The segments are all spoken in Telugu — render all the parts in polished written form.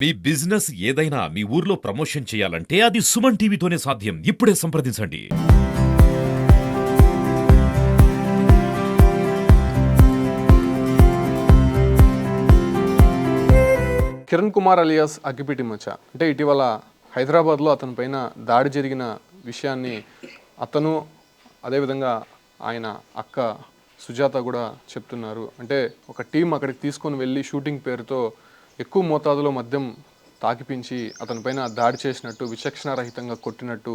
మీ బిజినెస్ ఏదైనా మీ ఊర్లో ప్రమోషన్ చేయాలంటే అది సుమన్ టీవీతోనే సాధ్యం. ఇప్పుడే సంప్రదించండి. కిరణ్ కుమార్ అలియాస్ అగ్గిపెట్టి మచ్చ అంటే ఇటీవల హైదరాబాద్లో అతని పైన దాడి జరిగిన విషయాన్ని అతను అదేవిధంగా ఆయన అక్క సుజాత కూడా చెప్తున్నారు. అంటే ఒక టీం అక్కడికి తీసుకొని వెళ్ళి షూటింగ్ పేరుతో ఎక్కువ మోతాదులో మద్యం తాకిపించి అతని పైన దాడి చేసినట్టు, విచక్షణారహితంగా కొట్టినట్టు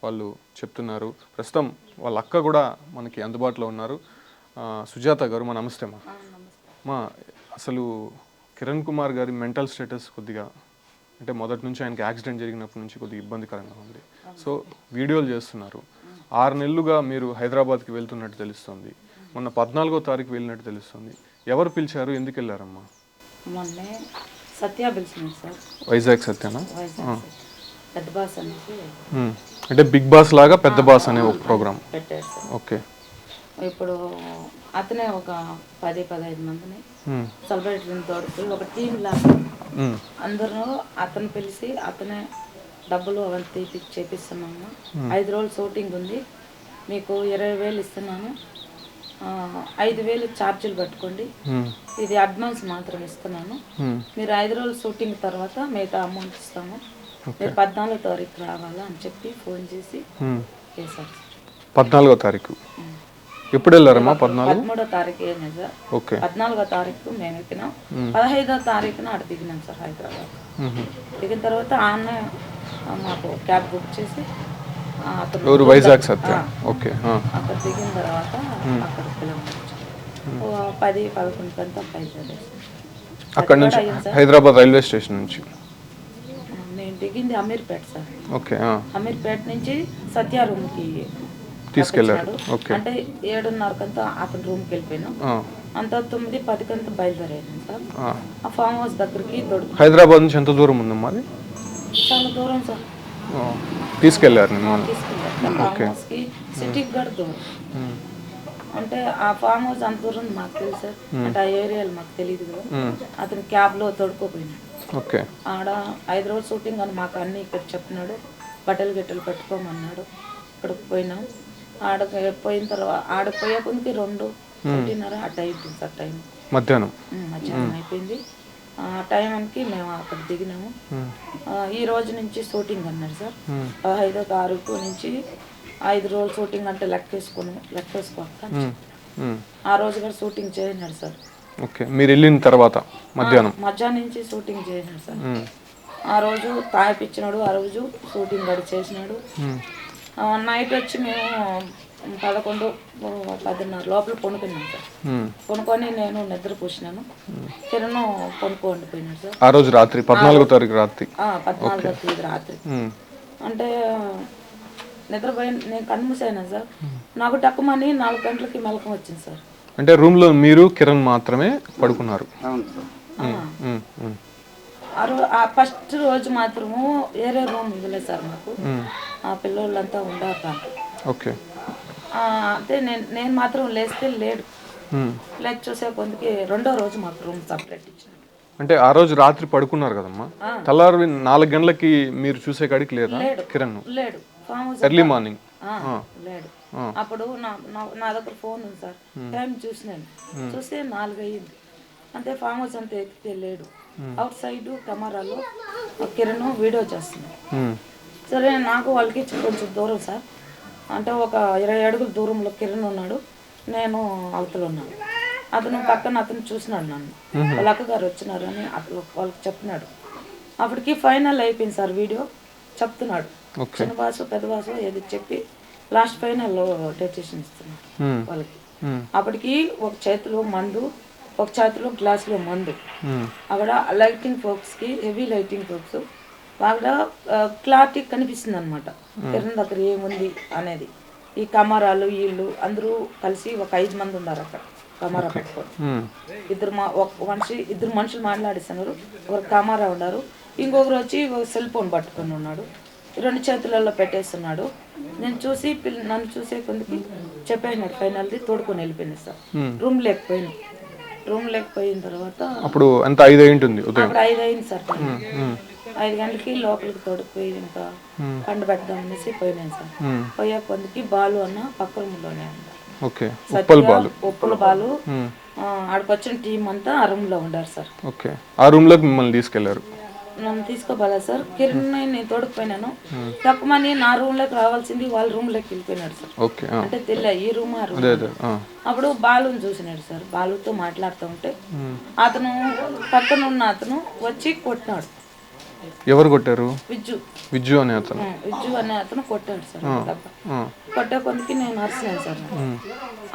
వాళ్ళు చెప్తున్నారు. ప్రస్తుతం వాళ్ళ అక్క కూడా మనకి అందుబాటులో ఉన్నారు. సుజాత గారు, మా నమస్తే మా అసలు కిరణ్ కుమార్ గారి మెంటల్ స్టేటస్ కొద్దిగా అంటే మొదటి నుంచి ఆయనకి యాక్సిడెంట్ జరిగినప్పటి నుంచి కొద్దిగా ఇబ్బందికరంగా ఉంది. సో వీడియోలు చేస్తున్నారు. 6 నెలలుగా మీరు హైదరాబాద్కి వెళ్తున్నట్టు తెలుస్తుంది. మొన్న 14వ తారీఖు వెళ్ళినట్టు తెలుస్తుంది. ఎవరు పిలిచారు, ఎందుకు వెళ్ళారమ్మా? మొన్నే సత్య పిలిచినారు సార్. వైజాగ్ సత్యనా? పెద్ద బాస్ అనేసి అంటే బిగ్ బాస్ లాగా పెద్ద బాస్ అనే ఒక ప్రోగ్రామ్ పెట్టారు సార్. ఓకే. ఇప్పుడు అతనే ఒక 10-15 మందిని సెలబ్రిటీని తోడుకు ఒక టీం లాగా అందరూ అతను పిలిచి అతనే డబ్బులు అవన్నీ చేపిస్తున్నాము. 5 రోజులు షూటింగ్ ఉంది, మీకు 20,000 ఇస్తున్నాను, 5,000 ఛార్జీలు పెట్టుకోండి, ఇది అడ్వాన్స్ మాత్రం ఇస్తున్నాను, మీరు 5 రోజులు షూటింగ్ తర్వాత మిగతా అమౌంట్ ఇస్తాము, మీరు 14వ తారీఖు రావాలా అని చెప్పి ఫోన్ చేసి చేశారు. 14వ తారీఖు ఎప్పుడు వెళ్ళారమ్మా? 13వ తారీఖు ఏమే సార్. ఓకే. 14వ తారీఖు మేము ఎక్కినాం. 15వ తారీఖున అక్కడ దిగినాం సార్ హైదరాబాద్. దిగిన తర్వాత ఆన్న మాకు క్యాబ్ బుక్ చేసి అతను వైజాగ్ సత్య. ఓకే. అక్కడ దిగిన తర్వాత అక్కడ కిలోమీటర్ 10-11 కంతా బయలుదేరేసి అక్కడ నుంచి హైదరాబాద్ రైల్వే స్టేషన్ నుంచి నేను దిగింది అమీర్పేట సార్. ఓకే. అమీర్పేట నుంచి సత్య రూమ్కి తీసుకెళ్ళారు. అంటే 7:30 కంతా అతని రూమ్కి వెళ్ళిపోయినాం. అంత 9-10 కంతా బయలుదేరాను సార్. ఆ ఫామ్ హౌస్ దగ్గరికి దొడుకు. హైదరాబాద్ నుంచి ఎంత దూరం ఉందమ్మా అది? చాలా దూరం సార్. తీసుకెళ్ళారు ఫామ్ హౌస్కి సిటీకి కూడా దూరం. అంటే ఆ ఫామ్ హౌస్ అంత దూరం మాకు తెలుసు సార్. అంటే ఆ ఏరియాలో మాకు తెలియదు కదా. అతను క్యాబ్లో తొడుకోపోయినాడు. ఓకే. ఆడ 5 రోజులు షూటింగ్ అని మాకు అన్నీ ఇక్కడ చెప్పినాడు. బట్టలు గిట్టలు పెట్టుకోమన్నాడు. ఇక్కడికి పోయినాం. ఆడకి పోయిన తర్వాత ఆడకి పోయే కొందికి 2-2:30 అట్ట అయిపోయింది సార్ టైం. మధ్యాహ్నం అయిపోయింది. ఆ టైంకి మేము అక్కడ దిగినాము. ఈ రోజు నుంచి షూటింగ్ అన్నారు సార్. 15వ తారీఖు నుంచి 5 రోజులు షూటింగ్ అంటే లెక్కేసుకోక ఆ రోజు కూడా షూటింగ్ చేయనాడు సార్. ఓకే. మీరు వెళ్ళిన తర్వాత మధ్యాహ్నం నుంచి షూటింగ్ చేయనాడు సార్. ఆ రోజు తాగిపించినాడు. ఆ రోజు షూటింగ్ గడి చేసినాడు. నైట్ వచ్చి మేము 11-10:30 లోపల కొనుక్కున్నాం సార్. కొనుక్కొని నేను నిద్ర పూసినాను. కిరణ్ కొనుక్కోండి పోయినాడు సార్. ఆ రోజు రాత్రి 14వ తారీఖు రాత్రి. 14వ తేదీ రాత్రి. అంటే నిద్రపోయి నేను కన్నుమూసాను సార్. నాకు టక్కుమని 4 గంటలకి మెలకం వచ్చింది సార్. అంటే రూమ్ లో మీరు కిరణ్ మాత్రమే పడుకున్నారు? ఆ ఫస్ట్ రోజు మాత్రము వేరే రూమ్ ఇవ్వలేదు సార్ మాకు. ఆ పిల్లోళ్ళంతా ఉండారు. ఓకే. అంటే నేను మాత్రం లేస్తే లేడు. లేక చూసే కొందికి 2వ రోజు మాకు రూమ్ సపరేట్ ఇచ్చినాడు. అంటే ఆ రోజు రాత్రి పడుకున్నారు కదమ్మా, తెల్లారు 4 గంటలకి మీరు చూసే కాడికి లేదా కిరణ్? లేడు. ఎర్లీ మార్నింగ్ లేడు. అప్పుడు నా దగ్గర ఫోన్ ఉంది సార్. టైం చూసినాను. చూస్తే 4 అయ్యింది. అంతే ఫామ్ హౌస్ అంతా ఎక్కితే లేడు. అవుట్ సైడ్ కెమెరాలో కిరణ్ వీడియో చేస్తున్నాడు. సరే నాకు వాళ్ళకి కొంచెం దూరం సార్. అంటే ఒక 20 అడుగుల దూరంలో కిరణ్ ఉన్నాడు, నేను అవతల ఉన్నాను. అతను పక్కన అతను చూసినాడు నన్ను. వాళ్ళ అక్కగారు వచ్చినారు అని అతను వాళ్ళకి చెప్పినాడు. అప్పటికి ఫైనల్ అయిపోయింది సార్. వీడియో చెప్తున్నాడు. చిన్న బాసు పెద్ద బాసు ఏది చెప్పి లాస్ట్ ఫైనల్లో డెసిషన్ ఇస్తున్నాడు వాళ్ళకి. అప్పటికి ఒక చేతిలో మందు, ఒక చేతిలో గ్లాసులో మందు. అక్కడ లైటింగ్ ఫోక్స్కి హెవీ లైటింగ్ ఫోక్స్ బాగా క్లారిటీ కనిపిస్తుంది అనమాట. కిరణ్ దగ్గర ఏముంది అనేది. ఈ కెమెరాలు వీళ్ళు అందరూ కలిసి ఒక 5 మంది ఉన్నారు అక్కడ కెమెరా పెట్టుకొని. ఇద్దరు మనుషులు మాట్లాడిస్తున్నారు. ఒక కెమెరా ఉన్నారు, ఇంకొకరు వచ్చి ఒక సెల్ ఫోన్ పట్టుకొని ఉన్నాడు. 2 చేతులలో పెట్టేస్తున్నాడు. నేను చూసి నన్ను చూసే కొందికి చెప్పాయినాడు ఫైనల్ది తోడుకొని వెళ్ళిపోయింది సార్. రూమ్ లేకపోయింది. రూమ్ లేకపోయిన తర్వాత అప్పుడు ఎంత 5 అయి ఉంటుంది ఉదయం? అప్పుడు 5 అయింది సార్ టైం. 5 గంటలకి లోపలికి తోడుకుపోయి ఇంకా పండు పెడదాం అనేసి పోయినాను సార్. పోయే పొందికి బాలు అన్న పక్క రూమ్లోనే ఉన్నారు. ఓకే, ఉప్పల్ బాలు ఆడికి వచ్చిన టీం అంతా ఆ రూమ్ లో ఉండారు సార్. ఓకే, ఆ రూమ్ లోకి మిమ్మల్ని తీసుకెళ్లారు? నన్ను తీసుకోబాలా సార్. కిరణ్ నేను తోడుకుపోయినాను. తక్కువని నా రూమ్ లోకి రావాల్సింది వాళ్ళ రూమ్ లోకి వెళ్ళిపోయినాడు సార్. ఓకే, అంటే తెల్ల ఈ రూమ్ ఆ రూమ్. అప్పుడు బాలుని చూసినాడు సార్. బాలుతో మాట్లాడుతూ ఉంటే అతను పక్కన ఉన్న అతను వచ్చి కొట్టినాడు. ఎవరు కొట్టారు? విజ్జు అనే అతను కొట్టాడు సార్. కొట్టే కొనికి నేను అరిసినాను సార్.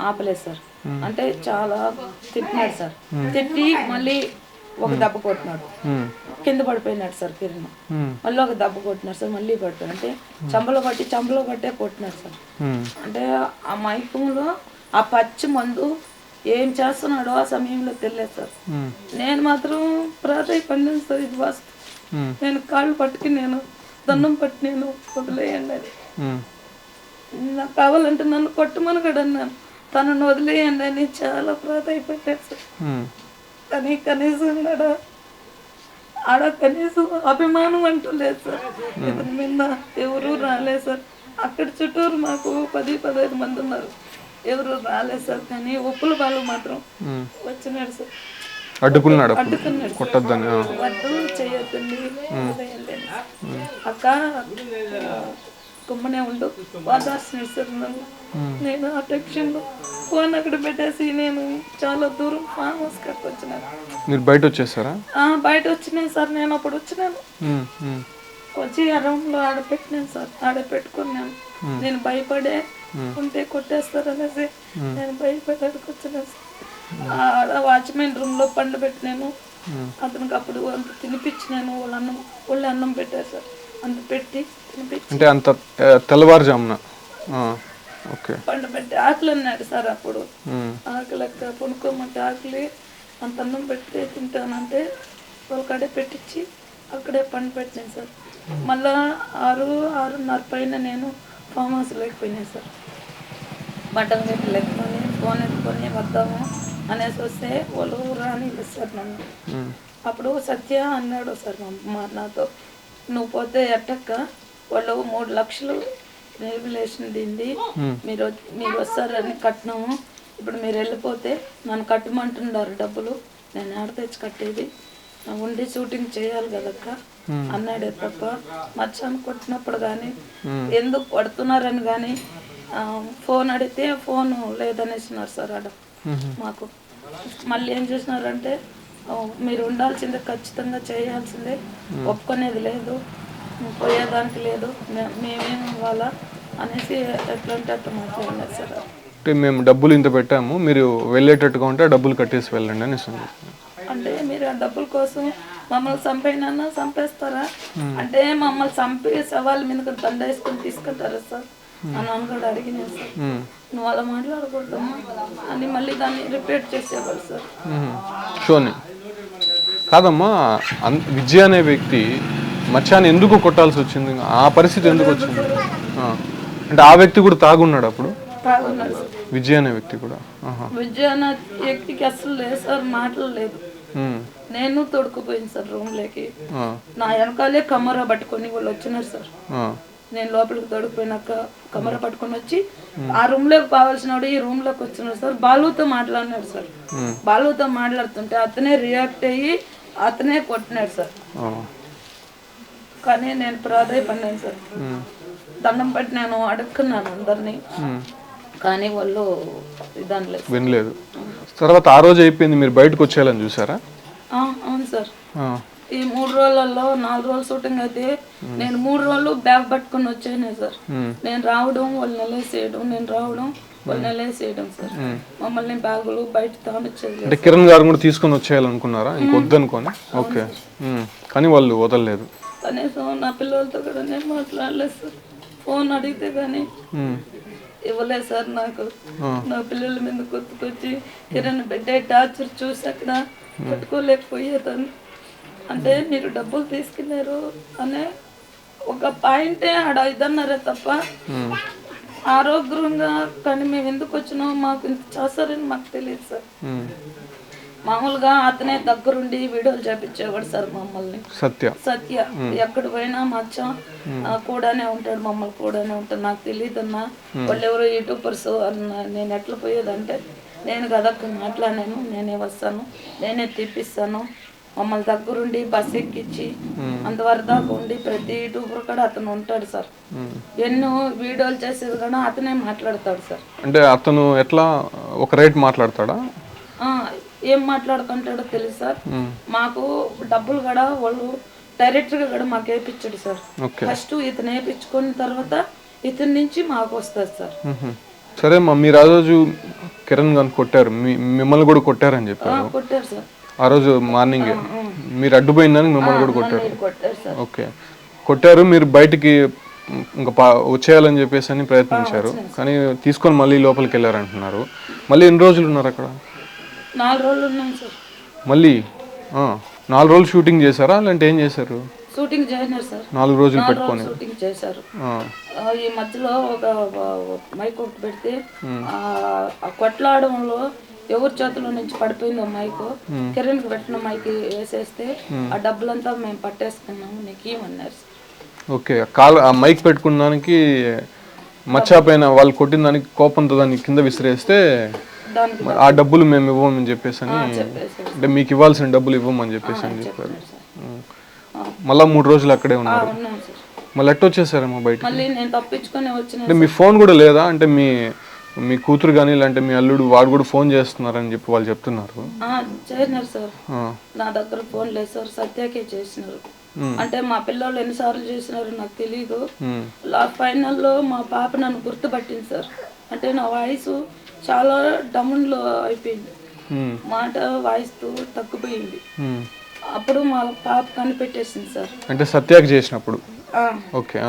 ఆపలేదు సార్. అంటే చాలా తిట్టినాడు సార్. తిట్టి మళ్ళీ ఒక దెబ్బ కొట్టినాడు. కింద పడిపోయినాడు సార్ కిరణ్. మళ్ళీ ఒక దెబ్బ కొట్టినాడు సార్. మళ్ళీ పడిపోయాడు. అంటే చంపలో పట్టే కొట్టినాడు సార్. అంటే ఆ మైకంలో ఆ పచ్చి మందు ఏం చేస్తున్నాడో ఆ సమయంలో తెలియదు సార్. నేను మాత్రం ప్రాధాన్యపడినాను సార్. ఇది వాస్తు. నేను కాళ్ళు పట్టుకి నేను దండం పట్టి నేను వదిలేయండి అని. నాకు కావాలంటే నన్ను కొట్టమనగడు అన్నాను. తనను వదిలేయండి అని చాలా ప్రాధాన్యపడ్డాడు సార్. కానీ కనీసం ఆడ కనీసం అభిమానం అంటూ లేదు సార్. ఇతని మీద ఎవరు రాలేదు సార్. అక్కడ చుట్టూరు మాకు 10-15 మంది ఉన్నారు. ఎవరు రాలేదు సార్. కానీ ఉప్పుల బాలు మాత్రం వచ్చినాడు సార్. అడ్డుకున్నాడు. వద్దు చేయొద్దండి అక్క కుమ్మనే ఉండు వాదార్చినాడు సార్ నన్ను. నేను ఆ టెన్షన్లో ఫోన్ అక్కడ పెట్టేసి నేను చాలా దూరం ఫామ్ హౌస్ కట్టి వచ్చినాను. మీరు బయట వచ్చేసారా? బయట వచ్చినాను సార్. నేను అప్పుడు వచ్చినాను. వచ్చి ఆ రూమ్లో ఆడపెట్టినాను సార్. ఆడపెట్టుకున్నాను. నేను భయపడే ఉంటే కొట్టేస్తారనేసి నేను భయపడి అడుకొచ్చినాను సార్. ఆడ వాచ్మెన్ రూమ్లో పండు పెట్టినాను. అతనికి అప్పుడు అంత తినిపించినాను. వాళ్ళు అన్నం పెట్టారు సార్. అంత పెట్టి తినిపించి అంటే అంత తెల్లవారుజామున పండు పెట్టి ఆకలి అన్నాడు సార్. అప్పుడు ఆకలి అక్క కొనుక్కోమంటే ఆకలి అంత అన్నం పెడితే తింటానంటే వాళ్ళకడే పెట్టించి అక్కడే పండు పెట్టాను సార్. మళ్ళా 6-6:30 పైన నేను ఫామ్ హౌస్ లేకపోయినాను సార్. బట్టలు లేకపోయి ఫోన్ ఎత్తుకొని వద్దాము అనేసి వస్తే వాళ్ళు రాని సార్ నన్ను. అప్పుడు సత్య అన్నాడు సార్ నాతో, నువ్వు పోతే ఎట్టక్క వాళ్ళు 3 లక్షలు రెగ్యులేషన్ దింది, మీరు వస్తారని కట్టినాము. ఇప్పుడు మీరు వెళ్ళిపోతే నన్ను కట్టమంటున్నారు డబ్బులు. నేను ఆడ తెచ్చి కట్టేది ఉండి షూటింగ్ చేయాలి కదక్క అన్నాడే తప్ప మచ్చాను కొట్టినప్పుడు కానీ ఎందుకు కొడుతున్నారని కానీ ఫోన్ అడిగితే ఫోన్ లేదనేసినారు సార్ ఆడ మాకు. మళ్ళీ ఏం చేసినారంటే మీరు ఉండాల్సిందే, ఖచ్చితంగా చేయాల్సిందే, ఒప్పుకునేది లేదు, పోయేదానికి లేదు, మేమేం ఇవ్వాలా అనేసి ఎట్లంటే అట్లా మాట్లాడినారు సార్. అంటే మేము డబ్బులు ఇంత పెట్టాము, మీరు వెళ్ళేటట్టుగా ఉంటే డబ్బులు కట్టేసి వెళ్ళండి అని. అంటే మీరు ఆ డబ్బుల కోసం మమ్మల్ని చంపైనా చంపేస్తారా అంటే మమ్మల్ని చంపి సవాళ్ళ మీద దండ వేసుకొని తీసుకుంటారా సార్ అని కూడా అడిగినాను సార్. నువ్వు అలా మాట్లాడకూడదమ్మా అని మళ్ళీ దాన్ని రిపీట్ చేసేవాళ్ళు సార్. షోని కాదమ్మా, విజయ్ అనే వ్యక్తి మచ్చాన్ని ఎందుకు కొట్టాల్సి వచ్చింది? ఆ పరిస్థితి ఎందుకు వచ్చింది? అంటే ఆ వ్యక్తి కూడా తాగున్నాడు అప్పుడు? తాగున్నాడు సార్. విజయ్ అనే వ్యక్తి కూడా? విజయ్ అనే వ్యక్తికి అసలు లేదు సార్, మాటలు లేదు. నేను తొడుకుపోయింది సార్ రూమ్ లోకి. నా వెనకాలే కమరా పట్టుకొని వాళ్ళు వచ్చినారు సార్. నేను లోపలికి తొడుకుపోయినాక కమరా పట్టుకొని వచ్చి ఆ రూమ్ లోకి కావాల్సిన ఈ రూమ్ లోకి వచ్చినాడు సార్. బాలుతో మాట్లాడినాడు సార్. బాలుతో మాట్లాడుతుంటే అతనే రియాక్ట్ అయ్యి అతనే కొట్టినాడు సార్. కానీ నేను ప్రాధాయపడినాను సార్. దండం పెట్టి నేను అడుక్కున్నాను అందరినీ, కానీ వాళ్ళు వినలేదు. తర్వాత ఆ రోజు అయిపోయింది, మీరు బయటకు వచ్చేయాలని చూసారా? అవును సార్. ఈ 3 రోజులలో 4 రోజులు షూటింగ్ అయితే నేను 3 రోజులు బ్యాగ్ పట్టుకొని వచ్చాను సార్. నేను రావడం వాళ్ళు నెలేసేయడం, నేను రావడం వాళ్ళు నెలేసేయడం సార్. మమ్మల్ని బ్యాగులు బయట తానిచ్చేది. అంటే కిరణ్ గారు కూడా తీసుకొని వచ్చేయాలనుకున్నారా ఇంకొద్దనుకొని? ఓకే, కానీ వాళ్ళు వదలలేదు. కనీసం నా పిల్లలతో కూడా నేను మాట్లాడలేదు సార్. ఫోన్ అడిగితే కానీ ఇవ్వలేదు సార్. నాకు నా పిల్లల మీద గుర్తుకొచ్చి కిరణ్ బిడ్డ టార్చర్ చూసి అక్కడ పట్టుకోలేకపోయేదాన్ని. అంటే మీరు డబ్బులు తీసుకున్నారు అనే ఒక పాయింటే ఆడ ఇదన్నారే తప్ప ఆరోగ్యంగా కానీ మేము ఎందుకు వచ్చినామో మాకు ఇంత చేస్తారని మాకు తెలియదు సార్. మామూలుగా అతనే దగ్గరుండి వీడియోలు చేపించేవాడు సార్ మమ్మల్ని. సత్య ఎక్కడ పోయినా మచ్చ కూడానే ఉంటాడు, మమ్మల్ని కూడానే ఉంటాడు. నాకు తెలియదన్నా వాళ్ళు ఎవరో యూట్యూబర్స్ అన్న. నేను ఎట్లా పోయేదంటే నేను కదా మాట్లాడాను, నేనే వస్తాను, నేనే తీపిస్తాను, మమ్మల్ని దగ్గరుండి బస్ ఎక్కించి అంతవరకు దాకా ఉండి ప్రతి యూట్యూబర్ కూడా అతను ఉంటాడు సార్. ఎన్నో వీడియోలు చేసేది కూడా అతనే మాట్లాడతాడు సార్. అంటే అతను ఎట్లా ఒక రేట్ మాట్లాడతాడా? ఏం మాట్లాడుకుంటాడో తెలుసు సార్. మాకు డబ్బులు కూడా వాళ్ళు డైరెక్ట్గా కూడా మాకు వేయించాడు సార్. ఫస్ట్ ఇతను వేయించుకున్న తర్వాత ఇతని నుంచి మాకు వస్తుంది సార్. సరే అమ్మా, మీరు ఆ రోజు కిరణ్ గారిని కొట్టారు, మిమ్మల్ని కూడా కొట్టారని చెప్పారు. కొట్టారు సార్ ఆ రోజు మార్నింగ్ మీరు అడ్డుపోయిందని మిమ్మల్ని కూడా కొట్టారు. కొట్టారు సార్. ఓకే, కొట్టారు. మీరు బయటికి ఇంకా వచ్చేయాలని చెప్పేసి అని ప్రయత్నించారు, కానీ తీసుకొని మళ్ళీ లోపలికి వెళ్ళారంటున్నారు. మళ్ళీ ఎన్ని రోజులు ఉన్నారు అక్కడ? 4 రోజులు ఉన్నాం సార్. మళ్ళీ 4 రోజులు షూటింగ్ చేశారా లేదంటే ఏం చేశారు? షూటింగ్ చేసినారు సార్. 4 రోజులు పెట్టుకొని షూటింగ్ చేశారు. ఈ మధ్యలో ఒక మైక్ ఒకటి పెడితే ఆ కొట్లాడడంలో ఎవరి చేతిలో నుంచి పడిపోయిందో మైక్, కిరణ్ కి పెట్టిన మైక్ వేసేస్తే ఆ డబ్బులంతా మేము పట్టేసుకున్నాము, నీకు ఏమన్నారు సార్. ఓకే, ఆ మైక్ పెట్టుకున్నానికి మచ్చా పైన వాళ్ళు కొట్టిన దానికి కోపంతో దాన్ని కింద విసిరేస్తే ఆ డబ్బులు మేము ఇవ్వమని చెప్పేసి అని, అంటే మీకు ఇవ్వాల్సిన డబ్బులు ఇవ్వమని చెప్పేసి అని చెప్పారు. మళ్ళా 3 రోజులు అక్కడే ఉన్నారు. మళ్ళీ ఎట్ట వచ్చేసారమ్మా బయట? అంటే మీ ఫోన్ కూడా లేదా? అంటే మీ కూతురు కానీ లేదంటే మీ అల్లుడు వాడు కూడా ఫోన్ చేస్తున్నారని చెప్పి వాళ్ళు చెప్తున్నారు. చేసినారు సార్, నా దగ్గర ఫోన్ లేదు సార్, సత్యాకే చేసినారు. అంటే మా పిల్లలు ఎన్నిసార్లు చేసినారు నాకు తెలీదు. ఫైనల్లో మా పాప నన్ను గుర్తుపట్టింది సార్. అంటే నా వాయిస్ చాలా డౌన్ లో అయిపోయింది, మాట వాయిస్ తగ్గిపోయింది. అప్పుడు మా పాప కనిపెట్టేసింది సార్. అంటే సత్యాకి చేసినప్పుడు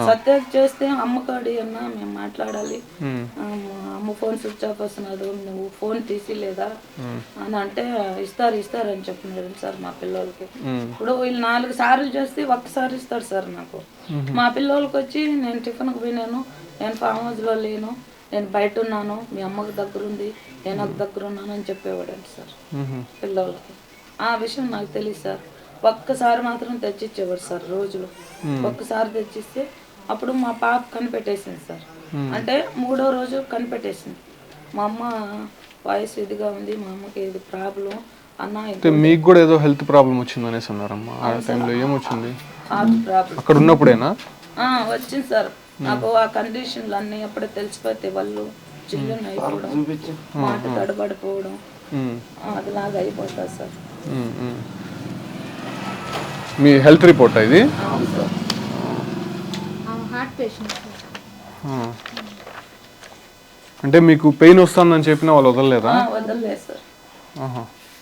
సత్యాకి చేస్తే అమ్మకాడి అన్న మేము మాట్లాడాలి, అమ్మ ఫోన్ స్విచ్ ఆఫ్ వస్తున్నాడు, నువ్వు ఫోన్ తీసి లేదా అని అంటే ఇస్తారని చెప్పినారు సార్ మా పిల్లలకి. ఇప్పుడు వీళ్ళు 4 సార్లు చేస్తే ఒక్కసారి ఇస్తారు సార్ నాకు. మా పిల్లలకి వచ్చి నేను టిఫిన్కి పోయినాను, నేను ఫామ్ హౌస్లో లేను, నేను బయట ఉన్నాను, మీ అమ్మకు దగ్గర ఉంది, నేను ఒక దగ్గర ఉన్నాను అని చెప్పేవాడండి సార్ పిల్లలకి. ఆ విషయం నాకు తెలియదు సార్. ఒక్కసారి మాత్రం తెచ్చిచ్చేవాడు సార్ రోజులు. ఒక్కసారి తెచ్చిస్తే అప్పుడు మా పాప కనిపెట్టేసింది సార్. అంటే 3వ రోజు కనిపెట్టేసింది, మా అమ్మ వాయిస్ ఇదిగా ఉంది, మా అమ్మకి ఇది ప్రాబ్లం అన్న. మీకు కూడా ఏదో హెల్త్ ప్రాబ్లం వచ్చింది అనేసి అన్నారమ్మా. ఆ టైంలో ఏమొచ్చింది? హార్ట్ ప్రాబ్లం అక్కడ ఉన్నప్పుడేనా వచ్చింది సార్ నాకు. ఆ కండిషన్లు అన్నీ అప్పుడే తెలిసిపోతే వాళ్ళు చిల్లుని అయిపోవడం, మాట తడబడిపోవడం, అదిలాగా అయిపోతుంది సార్. మీ హెల్త్ రిపోర్ట్ ఇది? అంటే మీకు పెయిన్ వస్తుందని చెప్పినా వాళ్ళు వదలలేదా? వదలలేదు సార్.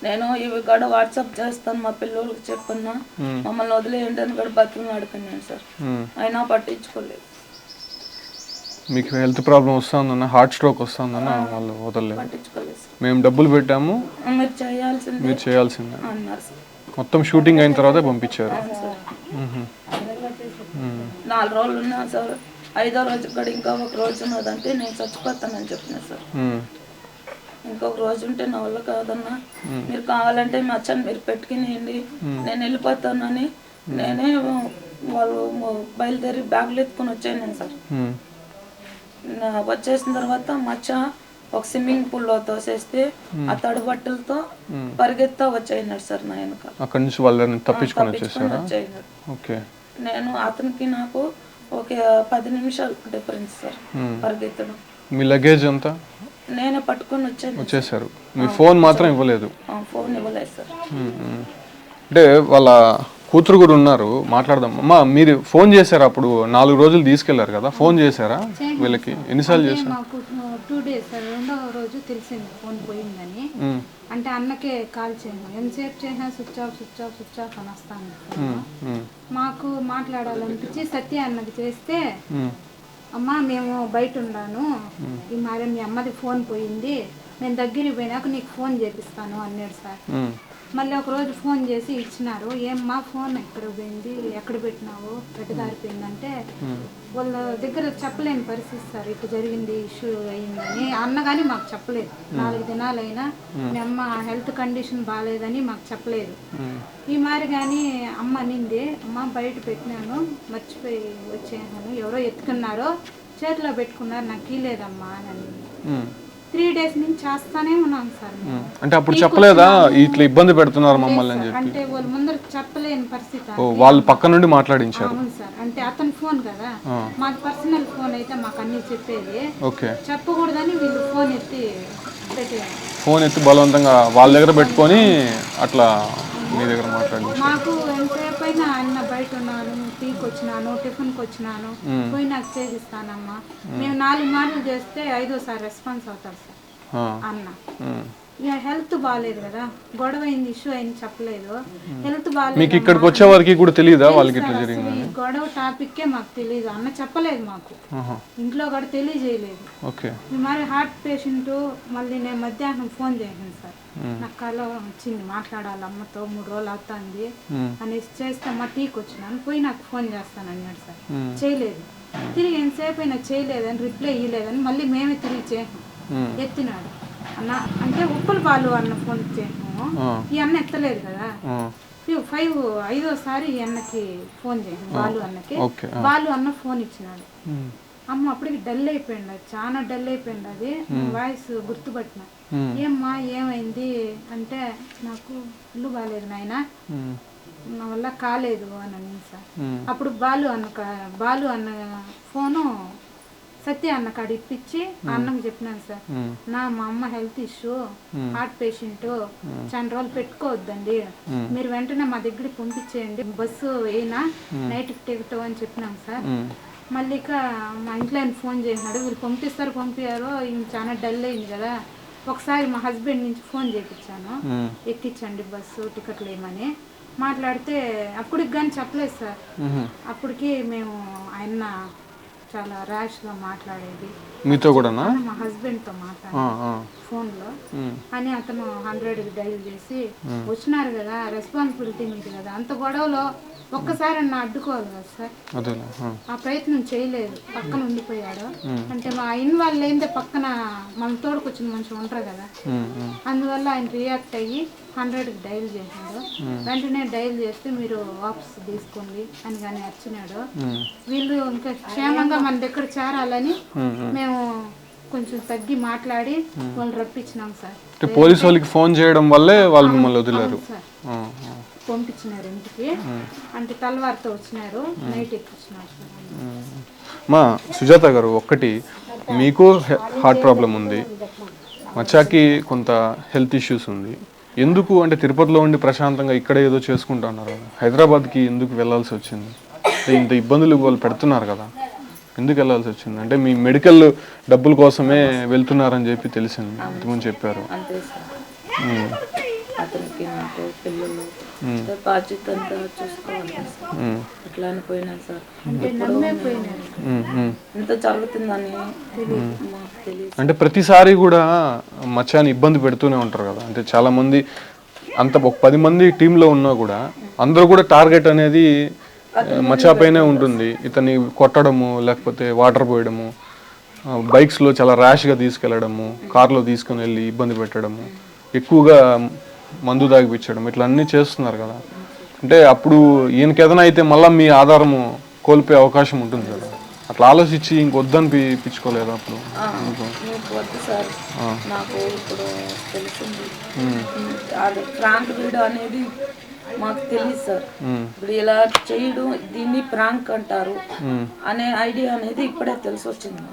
నేను ఇవి కూడా వాట్సాప్ చేస్తాను మా పిల్లలకి చెప్పన్నా, మమ్మల్ని వదిలేయండి అని కూడా బతుకుని అడుగుతున్నాను సార్, అయినా పట్టించుకోలేదు. మీకు హెల్త్ ప్రాబ్లం వస్తుందన్న, హార్ట్ స్ట్రోక్ వస్తుందన్న వాళ్ళు వదలలేదు. మేము డబ్బులు పెట్టాము, మీరు చేయాల్సిందే అన్నారు సార్. మొత్తం షూటింగ్ అయిన తర్వాత పంపించారు. 4 రోజులు ఉన్నా సార్. 5వ రోజు కూడా ఇంకా ఒక రోజు ఉన్నదంటే నేను చచ్చిపోతానని చెప్పిన సార్. ఇంకొక రోజు ఉంటే నా వల్ల కాదన్నా, మీరు కావాలంటే మా అచ్చని మీరు పెట్టుకునేయండి, నేను వెళ్ళిపోతానని నేనే వాళ్ళు బయలుదేరి బ్యాగులు ఎత్తుకొని వచ్చాను సార్. వచ్చేసిన తర్వాత మచ్చ ఒక స్విమ్మింగ్ పూల్లో తోసేస్తే ఆ తడి బట్టలతో పరిగెత్తా వచ్చేయినాడు సార్ నా వెనక. అక్కడి నుంచి వాళ్ళని తప్పించుకొని వచ్చేసాడు. నేను అతనికి నాకు ఒక 10 నిమిషాలు డిఫరెన్స్ సార్ పరిగెత్తడం. మీ లగేజ్ అంతా నేనే పట్టుకొని వచ్చేసారు. మీ ఫోన్ మాత్రం ఇవ్వలేదు? ఫోన్ ఇవ్వలేదు సార్. అంటే వాళ్ళ కూతురు కూడా ఉన్నారు, మాట్లాడదాం. అమ్మా, మీరు ఫోన్ చేశారు అప్పుడు 4 రోజులు తీసుకెళ్లారు కదా, ఫోన్ చేశారా వీళ్ళకి? ఎన్నిసార్లు చేశారు? 2 days సార్. 2వ రోజు తెలిసింది ఫోన్ పోయిందని. అంటే అన్నకే కాల్ చేయను, ఎంతసేపు చేసినా స్విచ్ ఆఫ్ అని వస్తాను. మాకు మాట్లాడాలనిపించి సత్య అన్నకి చేస్తే, అమ్మ మేము బయట ఉన్నాను, ఈ మరి మీ అమ్మది ఫోన్ పోయింది, నేను దగ్గరికి పోయినాక నీకు ఫోన్ చేపిస్తాను అన్నాడు సార్. మళ్ళీ ఒకరోజు ఫోన్ చేసి ఇచ్చినారు. ఏమ్మా ఫోన్ ఎక్కడ పోయింది, ఎక్కడ పెట్టినావు, ఎటు దారిపోయిందంటే వాళ్ళ దగ్గర చెప్పలేని పరిస్థితి సార్. ఇటు జరిగింది, ఇష్యూ అయిందని అన్న కానీ మాకు చెప్పలేదు. 4 దినాలైనా మీ అమ్మ హెల్త్ కండిషన్ బాగాలేదని మాకు చెప్పలేదు. ఈ మారి కానీ అమ్మ అనింది, అమ్మ బయట పెట్టినాను, మర్చిపోయి వచ్చేసాను, ఎవరో ఎత్తుకున్నారో చేతిలో పెట్టుకున్నారు, నాకు కీలేదమ్మా అని అనింది. 3 days నుంచి చేస్తానే ఉన్నాం సార్. అంటే అప్పుడు చెప్పలేదా ఇట్లా ఇబ్బంది పెడుతున్నారు మమ్మల్ని అని చెప్పి? అంటే వాళ్ళ ముందర చెప్పలేని పరిస్థితి. వాళ్ళు పక్క నుండి మాట్లాడించారు. అవును సార్. అంటే అతని ఫోన్ కదా, మాది పర్సనల్ ఫోన్ అయితే మాకు అన్ని చెప్పేది. ఓకే. చెప్పకూడదని వీళ్ళు ఫోన్ ఎత్తి పెట్టేది. ఫోన్ ఎత్తి బలవంతంగా వాళ్ళ దగ్గర పెట్టుకొని అట్లా మీ దగ్గర మాట్లాడి మాకు ఎంతసేపు అయినా అన్న బయట ఉన్నాను, టీకి వచ్చినాను, టిఫిన్కి వచ్చినాను, పోయి నాకు చేసిస్తానమ్మా. మేము 4 మార్లు చేస్తే 5వసారి రెస్పాన్స్ అవుతారు సార్ అన్న. ఇక హెల్త్ బాగాలేదు కదా, గొడవ అయింది, ఇష్యూ అయింది చెప్పలేదు. హెల్త్ బాగాలేదు. మీకు ఇక్కడికి వచ్చే వరకు కూడా తెలియదా వాళ్ళకి ఇట్లా జరిగింది? ఈ గొడవ టాపిక్కే మాకు తెలియదు. అన్న చెప్పలేదు మాకు, ఇంట్లో కూడా తెలియజేయలేదు. ఓకే. మరి హార్ట్ పేషెంట్. మళ్ళీ నేను మధ్యాహ్నం ఫోన్ చేశాను సార్, నాకు కళ వచ్చింది, మాట్లాడాలి అమ్మతో, 3 రోజులు అవుతుంది అనేసి చేస్తే అమ్మ టీకి వచ్చినాను, పోయి నాకు ఫోన్ చేస్తాను అన్నాడు సార్. చేయలేదు. తిరిగి ఎంతసేపు అయినా చేయలేదని, రిప్లై ఇవ్వలేదని మళ్ళీ మేమే తిరిగి చేసాం. ఎత్తినాడు అన్న అంటే ఉప్పుల పాలు అన్న ఫోన్ చేసాము. ఈ అన్న ఎత్తలేదు కదా. 5వసారి ఈ అన్నకి ఫోన్ చేసాను, బాలు అన్నకి. బాలు అన్న ఫోన్ ఇచ్చినాడు. అమ్మ అప్పటికి డల్ అయిపోయింది, చాలా డల్ అయిపోయింది. అది వాయిస్ గుర్తుపట్టిన. ఏమ్మా ఏమైంది అంటే, నాకు ఇల్లు బాగాలేదు నాయన, నా వల్ల కాలేదు అని అనింది సార్. అప్పుడు బాలు అన్న ఫోను సత్య అన్న కాడ ఇప్పించి అన్నకు చెప్పినాను సార్, మా అమ్మ హెల్త్ ఇష్యూ, హార్ట్ పేషెంట్, చాలా రోజులు పెట్టుకోవద్దండి, మీరు వెంటనే మా దగ్గరికి పంపించేయండి, బస్సు అయినా నైట్ టికెట్ అని చెప్పినాం సార్. మళ్ళీ ఇక మా ఇంట్లో ఆయన ఫోన్ చేసినాడు, వీళ్ళు పంపించారో ఇంక చాలా డల్ అయింది కదా. ఒకసారి మా హస్బెండ్ నుంచి ఫోన్ చేయించాను, ఎక్కించండి బస్సు టికెట్లు ఏమని మాట్లాడితే అప్పటికి కానీ చెప్పలేదు సార్. అప్పటికి మేము ఆయన చాలా ర్యాష్గా మాట్లాడేది. మీతో కూడా మా హస్బెండ్తో మాట్లాడి ఫోన్లో అని అతను 100కి డైల్ చేసి వచ్చినారు కదా, రెస్పాన్సిబిలిటీ మీకు కదా, అంత గొడవలో ఒక్కసారి అన్న అడ్డుకోవాలి కదా సార్. ఆ ప్రయత్నం చేయలేదు, పక్కన ఉండిపోయాడు. అంటే మా ఇన్వాల్వ్ అయిందే పక్కన మన తోడుకొచ్చిన మనిషి ఉంటారు కదా, అందువల్ల ఆయన రియాక్ట్ అయ్యి 100కి డైల్ చేశాడు. వెంటనే డైల్ చేస్తే మీరు వాపస్ తీసుకోండి అని కానీ వచ్చినాడు. వీళ్ళు ఇంకా క్షేమంగా మన దగ్గర చేరాలని మేము కొంచెం తగ్గి మాట్లాడి వాళ్ళు రప్పించినాం సార్. పోలీసు వాళ్ళకి ఫోన్ చేయడం వల్లే వాళ్ళు మిమ్మల్ని వదిలేరు సార్. పంపించినారు ఇంటికి. అంటే తలవారితో వచ్చినారు, నైట్ ఎక్కిచ్చినారు సార్. మా సుజాత గారు, ఒక్కటి మీకు హార్ట్ ప్రాబ్లం ఉంది, మచ్చాకి కొంత హెల్త్ ఇష్యూస్ ఉంది. ఎందుకు అంటే తిరుపతిలో ఉండి ప్రశాంతంగా ఇక్కడ ఏదో చేసుకుంటున్నారు, హైదరాబాద్కి ఎందుకు వెళ్ళాల్సి వచ్చింది? ఇంత ఇబ్బందులు వాళ్ళు పెడుతున్నారు కదా, ఎందుకు వెళ్ళాల్సి వచ్చింది? అంటే మీ మెడికల్ డబ్బుల కోసమే వెళ్తున్నారని చెప్పి తెలిసింది, ఇంతకుముందు చెప్పారు. అతనికి నాకు పిల్లలు బాధ్యత అంతా చూసుకోవాలి అట్లా అని పోయినా సార్. ఎంత జరుగుతుందని మాకు తెలియదు. అంటే ప్రతిసారి కూడా మచ్చాని ఇబ్బంది పెడుతూనే ఉంటారు కదా. అంటే చాలా మంది అంత ఒక 10 మంది టీంలో ఉన్నా కూడా అందరూ కూడా టార్గెట్ అనేది మచ్చా పైనే ఉంటుంది. ఇతన్ని కొట్టడము, లేకపోతే వాటర్ పోయడము, బైక్స్లో చాలా ర్యాష్గా తీసుకెళ్లడము, కార్లో తీసుకుని వెళ్ళి ఇబ్బంది పెట్టడము, ఎక్కువగా మందు తాగిపించడం, ఇట్లా అన్నీ చేస్తున్నారు కదా. అంటే అప్పుడు ఈయనకి ఏదైనా అయితే మళ్ళీ మీ ఆధారము కోల్పోయే అవకాశం ఉంటుంది కదా. అట్లా ఆలోచించి ఇంకొద్దని పిచ్చుకోలేదు అప్పుడు? వద్దు సార్, నాకు ఇప్పుడు తెలిసింది అది ప్రాంక్ వీడియో అనేది మాకు తెలియదు సార్. ఇప్పుడు ఇలా చేయడం దీన్ని ప్రాంక్ అంటారు అనే ఐడియా అనేది ఇప్పుడే తెలిసి వచ్చింది.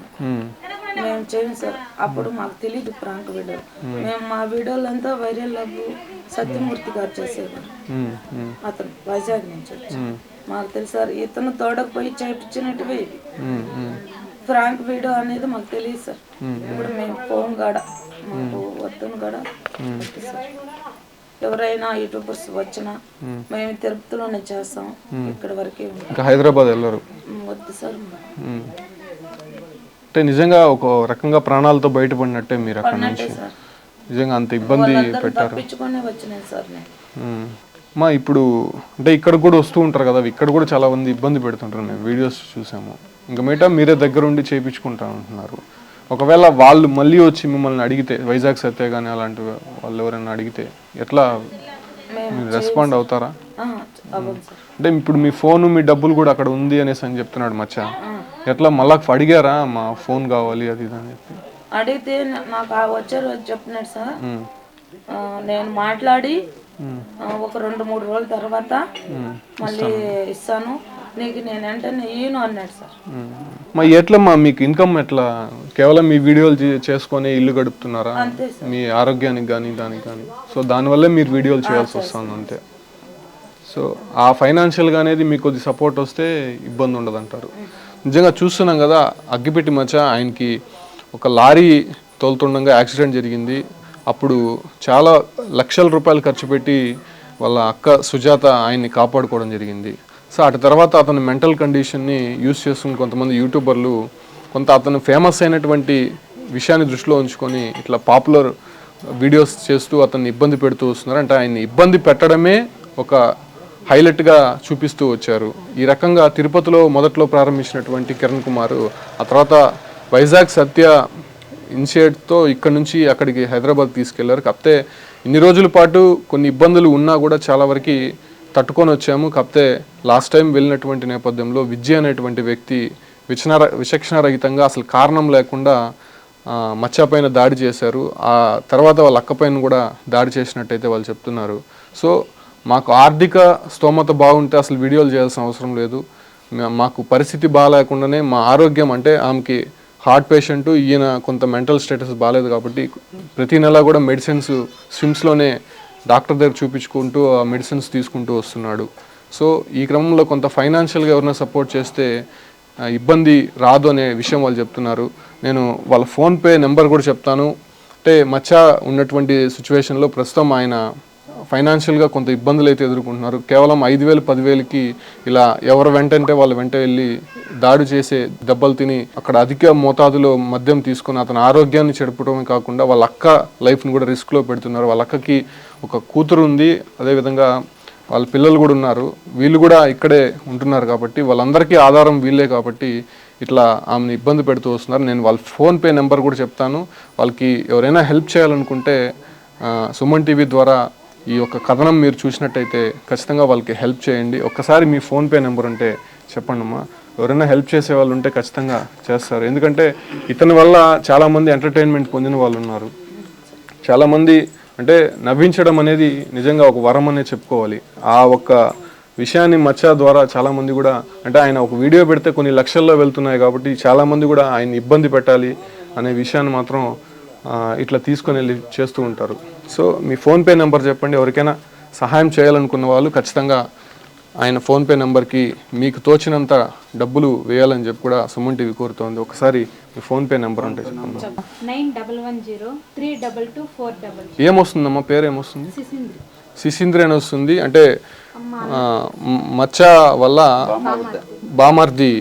మేము చేయం సార్, అప్పుడు మాకు తెలియదు ప్రాంక్ వీడియో. మేము మా వీడియోలంతా వైరల్ అవ్వు సత్యమూర్తి గారు చేసేవారు, అతను వైజాగ్ నుంచి వచ్చి. మాకు తెలుసు సార్, ఇతను తోడకపోయి చేయించినట్టువే ఇది ప్రాంక్ వీడియో అనేది మాకు తెలియదు సార్. ఇప్పుడు మేము ఫోన్ కాడ మాకు వద్దును కాడ సార్. ఎవరైనా యూట్యూబర్స్ వచ్చినా మేము తిరుపతిలోనే చేస్తాం, ఇక్కడ వరకే ఉంటాం, హైదరాబాద్ వెళ్ళరు. వద్దు సార్. అంటే నిజంగా ఒక రకంగా ప్రాణాలతో బయటపడినట్టే మీరు అక్కడ నుంచి. నిజంగా అంత ఇబ్బంది వాళ్ళందరూ పెట్టారు. తప్పించుకొని వచ్చినాయి సార్ నేను. మా ఇప్పుడు అంటే ఇక్కడ కూడా వస్తూ ఉంటారు కదా, ఇక్కడ కూడా చాలా మంది ఇబ్బంది పెడుతుంటారు, మేము వీడియోస్ చూసాము. ఇంకా మిగతా మీరే దగ్గరుండి చేయించుకుంటా ఉంటున్నారు. ఒకవేళ వాళ్ళు మళ్ళీ వచ్చి మిమ్మల్ని అడిగితే, వైజాగ్ సత్య కానీ అలాంటి వాళ్ళు ఎవరైనా అడిగితే ఎట్లా మీరు రెస్పాండ్ అవుతారా? అవును సార్. అంటే ఇప్పుడు మీ ఫోన్ మీ డబ్బులు కూడా అక్కడ ఉంది అనేసి అని చెప్తున్నాడు మచ్చా, ఎట్లా మళ్ళా అడిగారా మా ఫోన్ కావాలి అది ఇది అని చెప్పి? అడిగితే నాకు వచ్చే రోజు చెప్పినాడు సార్, నేను మాట్లాడి ఒక 2-3 రోజుల తర్వాత మళ్ళీ ఇస్తాను నీకు, నేను వెంటనే ఈయను అన్నాడు సార్. మరి ఎట్లా మీకు ఇన్కమ్ ఎట్లా? కేవలం మీ వీడియోలు చేసుకొని ఇల్లు గడుపుతున్నారా? మీ ఆరోగ్యానికి కానీ దానికి కానీ? సో దానివల్లే మీరు వీడియోలు చేయాల్సి వస్తుంది అంతే. సో ఆ ఫైనాన్షియల్గా అనేది మీకు కొద్ది సపోర్ట్ వస్తే ఇబ్బంది ఉండదు అంటారు. నిజంగా చూస్తున్నాం కదా, అగ్గిపెట్టి మచ్చ ఆయనకి ఒక లారీ తోలుతుండగా యాక్సిడెంట్ జరిగింది. అప్పుడు చాలా లక్షల రూపాయలు ఖర్చు పెట్టి వాళ్ళ అక్క సుజాత ఆయన్ని కాపాడుకోవడం జరిగింది. సో అటు తర్వాత అతని మెంటల్ కండిషన్ని యూజ్ చేసుకుని కొంతమంది యూట్యూబర్లు అతను ఫేమస్ అయినటువంటి విషయాన్ని దృష్టిలో ఉంచుకొని ఇట్లా పాపులర్ వీడియోస్ చేస్తూ అతన్ని ఇబ్బంది పెడుతూ వస్తున్నారు. అంటే ఆయన్ని ఇబ్బంది పెట్టడమే ఒక హైలైట్గా చూపిస్తూ వచ్చారు. ఈ రకంగా తిరుపతిలో మొదట్లో ప్రారంభించినటువంటి కిరణ్ కుమార్ ఆ తర్వాత వైజాగ్ సత్య ఇనిషియేట్తో ఇక్కడ నుంచి అక్కడికి హైదరాబాద్ తీసుకెళ్లారు. కాకపోతే ఇన్ని రోజుల పాటు కొన్ని ఇబ్బందులు ఉన్నా కూడా చాలా వరకు తట్టుకొని వచ్చాము. కాకపోతే లాస్ట్ టైం వెళ్ళినటువంటి నేపథ్యంలో విజయ్ అనేటువంటి వ్యక్తి విచక్షణారహితంగా అసలు కారణం లేకుండా మచ్చా పైన దాడి చేశారు. ఆ తర్వాత వాళ్ళ అక్క పైన కూడా దాడి చేసినట్టయితే వాళ్ళు చెప్తున్నారు. సో మాకు ఆర్థిక స్తోమత బాగుంటే అసలు వీడియోలు చేయాల్సిన అవసరం లేదు. మాకు పరిస్థితి బాగాలేకుండానే మా ఆరోగ్యం, అంటే ఆమెకి హార్ట్ పేషెంట్, ఈయన కొంత మెంటల్ స్టేటస్ బాగాలేదు కాబట్టి ప్రతి నెల కూడా మెడిసిన్స్ స్విమ్స్లోనే డాక్టర్ దగ్గర చూపించుకుంటూ ఆ మెడిసిన్స్ తీసుకుంటూ వస్తున్నాడు. సో ఈ క్రమంలో కొంత ఫైనాన్షియల్గా ఎవరైనా సపోర్ట్ చేస్తే ఇబ్బంది రాదు అనే విషయం వాళ్ళు చెప్తున్నారు. నేను వాళ్ళ ఫోన్పే నెంబర్ కూడా చెప్తాను. అంటే మచ్చా ఉన్నటువంటి సిచ్యువేషన్లో ప్రస్తుతం ఆయన ఫైనాన్షియల్గా కొంత ఇబ్బందులు అయితే ఎదుర్కొంటున్నారు. కేవలం 5,000 10,000కి ఇలా ఎవరు వెంటంటే వాళ్ళ వెంట వెళ్ళి దాడి చేసే దెబ్బలు తిని అక్కడ అధిక మోతాదులో మద్యం తీసుకుని అతని ఆరోగ్యాన్ని చెడపడమే కాకుండా వాళ్ళ అక్క లైఫ్ని కూడా రిస్క్లో పెడుతున్నారు. వాళ్ళ అక్కకి ఒక కూతురు ఉంది, అదేవిధంగా వాళ్ళ పిల్లలు కూడా ఉన్నారు. వీళ్ళు కూడా ఇక్కడే ఉంటున్నారు కాబట్టి వాళ్ళందరికీ ఆధారం వీళ్ళే కాబట్టి ఇట్లా ఆమెను ఇబ్బంది పెడుతూ వస్తున్నారు. నేను వాళ్ళ ఫోన్పే నెంబర్ కూడా చెప్తాను. వాళ్ళకి ఎవరైనా హెల్ప్ చేయాలనుకుంటే సుమన్ టీవీ ద్వారా ఈ యొక్క కథనం మీరు చూసినట్టయితే ఖచ్చితంగా వాళ్ళకి హెల్ప్ చేయండి. ఒక్కసారి మీ ఫోన్పే నెంబర్ ఉంటే చెప్పండి అమ్మా. ఎవరైనా హెల్ప్ చేసే వాళ్ళు ఉంటే ఖచ్చితంగా చేస్తారు. ఎందుకంటే ఇతని వల్ల చాలామంది ఎంటర్టైన్మెంట్ పొందిన వాళ్ళు ఉన్నారు. చాలామంది అంటే నవ్వించడం అనేది నిజంగా ఒక వరం అనే చెప్పుకోవాలి. ఆ ఒక్క విషయాన్ని మచ్చా ద్వారా చాలామంది కూడా, అంటే ఆయన ఒక వీడియో పెడితే కొన్ని లక్షల్లో వెళ్తున్నాయి కాబట్టి చాలామంది కూడా ఆయన ఇబ్బంది పెట్టాలి అనే విషయాన్ని మాత్రం ఇట్లా తీసుకొని వెళ్ళి చేస్తూ ఉంటారు. సో మీ ఫోన్పే నెంబర్ చెప్పండి. ఎవరికైనా సహాయం చేయాలనుకున్న వాళ్ళు ఖచ్చితంగా ఆయన ఫోన్పే నెంబర్కి మీకు తోచినంత డబ్బులు వేయాలని చెప్పి కూడా సుమన్ టీవీ కోరుతోంది. ఒకసారి మీ ఫోన్పే నెంబర్ ఉంటే చెప్పండి. 91103224. ఏమొస్తుందమ్మా పేరు ఏమొస్తుంది? సిసింద్రి అని వస్తుంది. అంటే మచ్చా వల్ల బామర్ది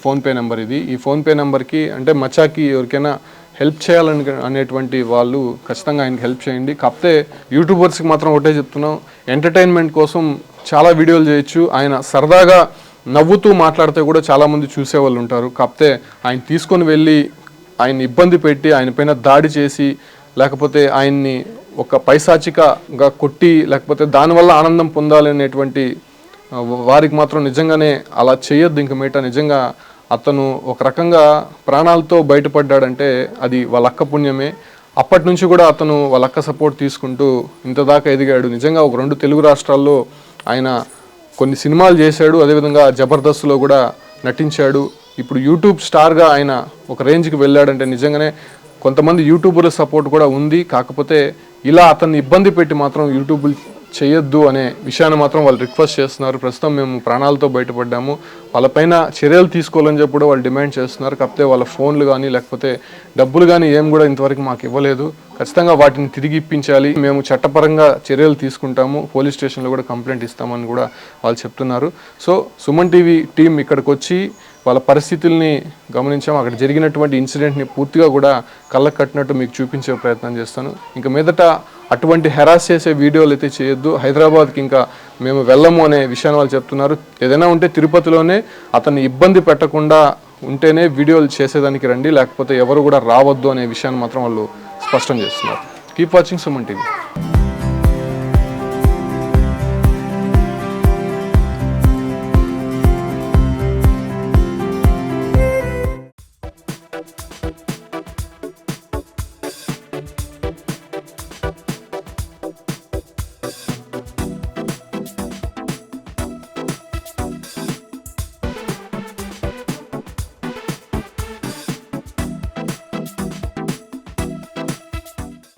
ఫోన్పే నెంబర్ ఇది. ఈ ఫోన్పే నెంబర్కి అంటే మచ్చాకి ఎవరికైనా హెల్ప్ చేయాలని అనేటువంటి వాళ్ళు ఖచ్చితంగా ఆయనకి హెల్ప్ చేయండి. కాకపోతే యూట్యూబర్స్కి మాత్రం ఒకటే చెప్తున్నాం, ఎంటర్టైన్మెంట్ కోసం చాలా వీడియోలు చేయొచ్చు. ఆయన సరదాగా నవ్వుతూ మాట్లాడితే కూడా చాలామంది చూసేవాళ్ళు ఉంటారు. కాకపోతే ఆయన తీసుకొని వెళ్ళి ఆయన ఇబ్బంది పెట్టి ఆయన పైన దాడి చేసి లేకపోతే ఆయన్ని ఒక పైశాచికగా కొట్టి లేకపోతే దానివల్ల ఆనందం పొందాలి అనేటువంటి వారికి మాత్రం నిజంగానే అలా చేయొద్దు. ఇంక మీట నిజంగా అతను ఒక రకంగా ప్రాణాలతో బయటపడ్డాడంటే అది వాళ్ళ అక్క పుణ్యమే. అప్పటి నుంచి కూడా అతను వాళ్ళ అక్క సపోర్ట్ తీసుకుంటూ ఇంత దాకా ఎదిగాడు. నిజంగా ఒక 2 తెలుగు రాష్ట్రాల్లో ఆయన కొన్ని సినిమాలు చేశాడు, అదేవిధంగా జబర్దస్త్లో కూడా నటించాడు. ఇప్పుడు యూట్యూబ్ స్టార్గా ఆయన ఒక రేంజ్కి వెళ్ళాడంటే నిజంగానే కొంతమంది యూట్యూబర్ల సపోర్ట్ కూడా ఉంది. కాకపోతే ఇలా అతన్ని ఇబ్బంది పెట్టి మాత్రం యూట్యూబ్ చేయొద్దు అనే విషయాన్ని మాత్రం వాళ్ళు రిక్వెస్ట్ చేస్తున్నారు. ప్రస్తుతం మేము ప్రాణాలతో బయటపడ్డాము, వాళ్ళపైన చర్యలు తీసుకోవాలని చెప్పి కూడా వాళ్ళు డిమాండ్ చేస్తున్నారు. కాకపోతే వాళ్ళ ఫోన్లు కానీ లేకపోతే డబ్బులు కానీ ఏం కూడా ఇంతవరకు మాకు ఇవ్వలేదు. ఖచ్చితంగా వాటిని తిరిగి ఇప్పించాలి, మేము చట్టపరంగా చర్యలు తీసుకుంటాము, పోలీస్ స్టేషన్లో కూడా కంప్లైంట్ ఇస్తామని కూడా వాళ్ళు చెప్తున్నారు. సో సుమన్ టీవీ టీం ఇక్కడికి వచ్చి వాళ్ళ పరిస్థితుల్ని గమనించాం. అక్కడ జరిగినటువంటి ఇన్సిడెంట్ని పూర్తిగా కూడా కళ్ళకు కట్టినట్టు మీకు చూపించే ప్రయత్నం చేస్తాను. ఇంకా మీదట అటువంటి హెరాస్ చేసే వీడియోలు అయితే చేయొద్దు, హైదరాబాద్కి ఇంకా మేము వెళ్ళము అనే విషయాన్ని వాళ్ళు చెప్తున్నారు. ఏదైనా ఉంటే తిరుపతిలోనే అతన్ని ఇబ్బంది పెట్టకుండా ఉంటేనే వీడియోలు చేసేదానికి రండి, లేకపోతే ఎవరు కూడా రావద్దు అనే విషయాన్ని మాత్రం వాళ్ళు స్పష్టం చేస్తున్నారు. Keep watching Suman TV.